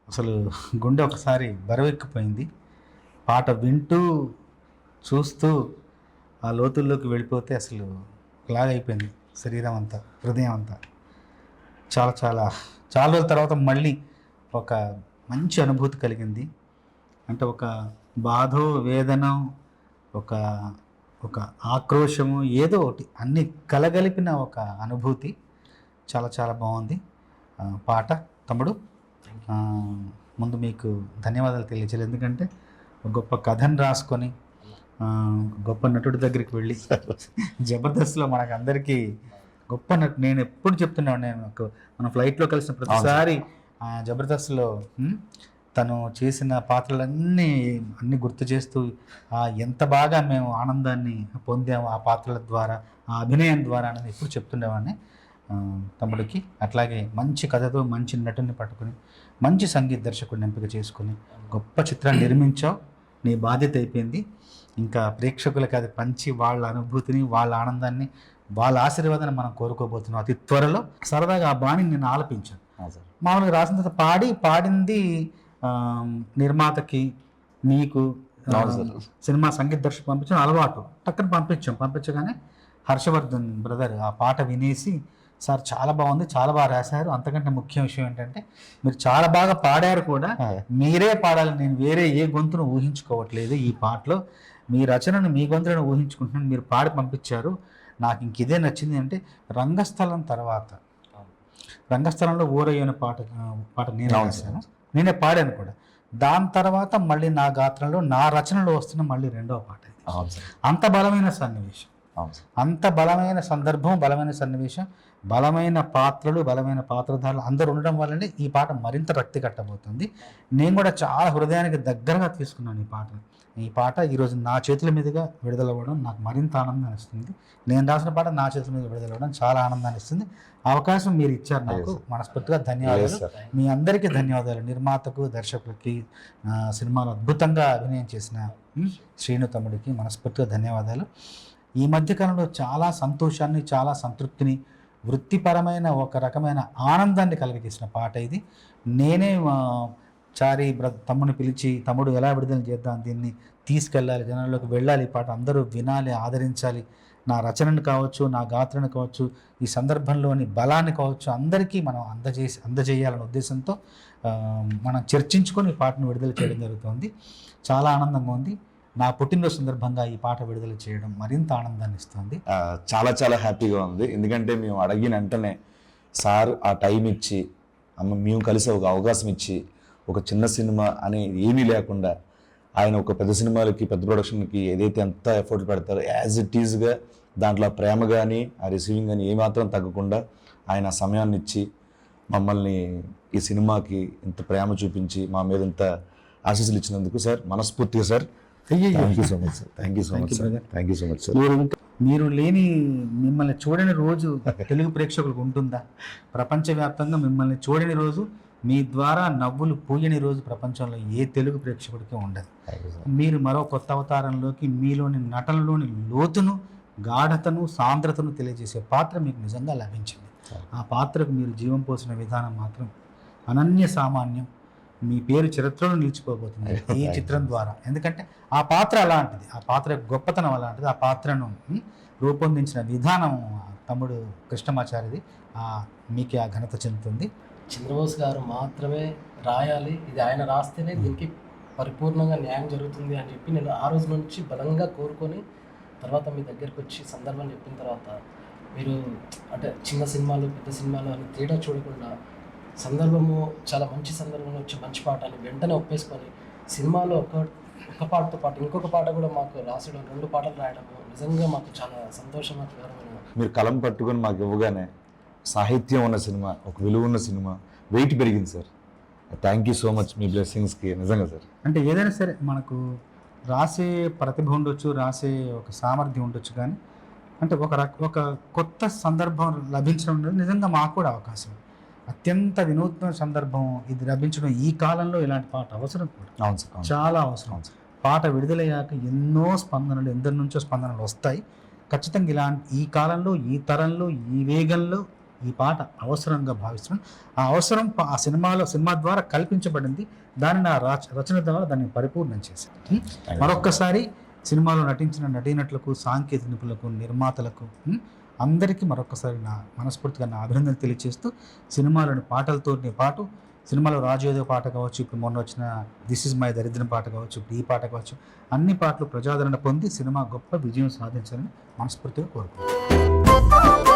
అసలు గుండె ఒకసారి బరువెక్కిపోయింది. పాట వింటూ చూస్తూ ఆ లోతుల్లోకి వెళ్ళిపోతే అసలు లాగైపోయింది శరీరం అంతా, హృదయం అంతా. చాలా చాలా చాలా రోజుల తర్వాత మళ్ళీ ఒక మంచి అనుభూతి కలిగింది. అంటే ఒక బాధో వేదన, ఒక ఒక ఆక్రోశము, ఏదో ఒకటి అన్నీ కలగలిపిన ఒక అనుభూతి. చాలా చాలా బాగుంది పాట. తమ్ముడు, ముందు మీకు ధన్యవాదాలు తెలియజేయాలి. ఎందుకంటే ఒక గొప్ప కథను రాసుకొని గొప్ప నటుడి దగ్గరికి వెళ్ళి జబర్దస్త్లో మనకు అందరికీ గొప్ప నటు. నేను ఎప్పుడు చెప్తున్నాను, మనం ఫ్లైట్లో కలిసిన ప్రతిసారి జబర్దస్త్లో తను చేసిన పాత్రలన్నీ గుర్తు చేస్తూ ఎంత బాగా మేము ఆనందాన్ని పొందాము ఆ పాత్రల ద్వారా, ఆ అభినయం ద్వారా అనేది ఎప్పుడు చెప్తుండేవాడిని తమ్ముడికి. అట్లాగే మంచి కథతో మంచి నటుని పట్టుకుని మంచి సంగీత దర్శకుడిని ఎంపిక చేసుకుని గొప్ప చిత్రాన్ని నిర్మించావు. నీ బాధ్యత అయిపోయింది. ఇంకా ప్రేక్షకులకు అది పంచి వాళ్ళ అనుభూతిని, వాళ్ళ ఆనందాన్ని, వాళ్ళ ఆశీర్వాదాన్ని మనం కోరుకోబోతున్నాం అతి త్వరలో. సరదాగా ఆ బాణిని నేను ఆలపించాను. మామూలుగా రాసిన తర్వాత పాడింది నిర్మాతకి, మీకు సినిమా సంగీత దర్శకుడు పంపించాను అలవాటు. టక్కన పంపించగానే హర్షవర్ధన్ బ్రదర్ ఆ పాట వినేసి, సార్ చాలా బాగుంది, చాలా బాగా రాశారు, అంతకంటే ముఖ్య విషయం ఏంటంటే మీరు చాలా బాగా పాడారు కూడా, మీరే పాడాలి, నేను వేరే ఏ గొంతును ఊహించుకోవట్లేదు, ఈ పాటలో మీ రచనను మీ గొంతులను ఊహించుకుంటున్నాను, మీరు పాడి పంపించారు, నాకు ఇంక ఇదే నచ్చింది. అంటే రంగస్థలం తర్వాత, రంగస్థలంలో ఊరయ్యన పాట నేనే రాశాను, నేనే పాడాను కూడా. దాని తర్వాత మళ్ళీ నా గాత్రంలో, నా రచనలో వస్తున్న మళ్ళీ రెండవ పాట. అంత బలమైన సన్నివేశం, అంత బలమైన సందర్భం, బలమైన సన్నివేశం, బలమైన పాత్రలు, బలమైన పాత్రధారులు అందరూ ఉండడం వల్లనే ఈ పాట మరింత రక్తి కట్టబోతుంది. నేను కూడా చాలా హృదయానికి దగ్గరగా తీసుకున్నాను ఈ పాట ఈరోజు నా చేతుల మీదుగా విడుదలవ్వడం నాకు మరింత ఆనందాన్ని ఇస్తుంది. నేను రాసిన పాట నా చేతుల మీద విడుదలవ్వడం చాలా ఆనందాన్ని ఇస్తుంది. అవకాశం మీరు ఇచ్చారు నాకు, మనస్ఫూర్తిగా ధన్యవాదాలు. మీ అందరికీ ధన్యవాదాలు. నిర్మాతకు, దర్శకులకి, సినిమాలో అద్భుతంగా అభినయం చేసిన శ్రీను తమ్ముడికి మనస్ఫూర్తిగా ధన్యవాదాలు. ఈ మధ్యకాలంలో చాలా సంతోషాన్ని, చాలా సంతృప్తిని, వృత్తిపరమైన ఒక రకమైన ఆనందాన్ని కలిగజేసిన పాట ఇది. నేనే చారి తమ్ముడిని పిలిచి, తమ్ముడు ఎలా విడుదల చేద్దాం, దీన్ని తీసుకెళ్ళాలి, జనాల్లోకి వెళ్ళాలి, ఈ పాట అందరూ వినాలి, ఆదరించాలి, నా రచనను కావచ్చు, నా గాత్రను కావచ్చు, ఈ సందర్భంలోని బలాన్ని కావచ్చు, అందరికీ మనం అందజేయాలనే ఉద్దేశంతో మనం చర్చించుకొని ఈ పాటను విడుదల చేయడం జరుగుతుంది. చాలా ఆనందంగా ఉంది. నా పుట్టినరోజు సందర్భంగా ఈ పాట విడుదల చేయడం మరింత ఆనందాన్ని ఇస్తుంది. చాలా చాలా హ్యాపీగా ఉంది. ఎందుకంటే మేము అడిగిన వెంటనే సార్ ఆ టైం ఇచ్చి, మేము కలిసి ఒక అవకాశం ఇచ్చి, ఒక చిన్న సినిమా అని ఏమీ లేకుండా ఆయన ఒక పెద్ద సినిమాలకి, పెద్ద ప్రొడక్షన్కి ఏదైతే ఎంత ఎఫర్ట్ పెడతారో యాజ్ ఇట్ ఈజ్గా దాంట్లో ప్రేమ కానీ, ఆ రిసీవింగ్ కానీ ఏమాత్రం తగ్గకుండా ఆయన సమయాన్ని ఇచ్చి మమ్మల్ని ఈ సినిమాకి ఇంత ప్రేమ చూపించి మా మీద ఇంత ఆశీస్సులు ఇచ్చినందుకు సార్ మనస్ఫూర్తిగా sir thank you so much sir. Thank you so much sir. Thank you so much sir. మీరు లేని, మిమ్మల్ని చూడని రోజు తెలుగు ప్రేక్షకులకు ఉంటుందా? ప్రపంచవ్యాప్తంగా మిమ్మల్ని చూడని రోజు, మీ ద్వారా నవ్వులు పూయని రోజు ప్రపంచంలో ఏ తెలుగు ప్రేక్షకుడికి ఉండదు. మీరు మరో కొత్త అవతారంలోకి, మీలోని నటనలోని లోతును, గాఢతను, సాంద్రతను తెలియజేసే పాత్ర మీకు నిజంగా లభించింది. ఆ పాత్రకు మీరు జీవం పోసిన విధానం మాత్రం అనన్య సామాన్యం. మీ పేరు చరిత్రలో నిలిచిపోబోతుంది ఈ చిత్రం ద్వారా. ఎందుకంటే ఆ పాత్ర అలాంటిది, ఆ పాత్ర గొప్పతనం అలాంటిది, ఆ పాత్రను రూపొందించిన విధానం తమ్ముడు కృష్ణమాచారిది. మీకే ఆ ఘనత చెందుతుంది. చంద్రబోస్ గారు మాత్రమే రాయాలి, ఇది ఆయన రాస్తేనే దీనికి పరిపూర్ణంగా న్యాయం జరుగుతుంది అని చెప్పి నేను ఆ రోజు నుంచి బలంగా కోరుకొని, తర్వాత మీ దగ్గరికి వచ్చి సందర్భం చెప్పిన తర్వాత మీరు అంటే చిన్న సినిమాలు, పెద్ద సినిమాలు అని తేడా చూడకుండా సందర్భము చాలా మంచి సందర్భంలో వచ్చి మంచి పాట అని వెంటనే ఒప్పేసుకొని సినిమాలో ఒక పాటతో పాటు ఇంకొక పాట కూడా మాకు రాసడం, 2 పాటలు రాయడము నిజంగా మాకు చాలా సంతోషకరమైన. మీరు కలం పట్టుకొని మాకు ఇవ్వగానే సాహిత్యం ఉన్న సినిమా, ఒక విలువ ఉన్న సినిమా, వెయిట్ పెరిగింది sir. Thank you so much మీ బ్లెస్సింగ్స్కి నిజంగా సార్. అంటే ఏదైనా సరే మనకు రాసే ప్రతిభ ఉండొచ్చు, రాసే ఒక సామర్థ్యం ఉండొచ్చు, కానీ అంటే ఒక కొత్త సందర్భం లభించడం నిజంగా మాకు కూడా అవకాశం. అత్యంత వినూత్న సందర్భం ఇది లభించడం ఈ కాలంలో ఇలాంటి పాట అవసరం కూడా, అవును సార్, అవును చాలా అవసరం. అవును సార్. పాట విడుదలయ్యాక ఎన్నో స్పందనలు, ఎందరి నుంచో స్పందనలు వస్తాయి. ఖచ్చితంగా ఇలాంటి ఈ కాలంలో, ఈ తరంలో, ఈ వేగంలో ఈ పాట అవసరంగా భావిస్తున్నాను. ఆ అవసరం ఆ సినిమా ద్వారా కల్పించబడింది. దానిని ఆ రచన ద్వారా దాన్ని పరిపూర్ణం చేశాను. మరొక్కసారి సినిమాలో నటించిన నటీనటులకు, సాంకేతిక నిపుణులకు, నిర్మాతలకు అందరికీ మరొకసారి నా మనస్ఫూర్తిగా నా అభినందనలు తెలియజేస్తూ, సినిమాలోని పాటలతో పాటు సినిమాలో రాజయోధ పాట కావచ్చు, ఇప్పుడు మొన్న వచ్చిన దిస్ ఇస్ మై దరిద్రం పాట కావచ్చు, ఇప్పుడు ఈ పాట కావచ్చు, అన్ని పాటలు ప్రజాదరణ పొంది సినిమా గొప్ప విజయం సాధించాలని మనస్ఫూర్తిగా కోరుకుంటున్నాను.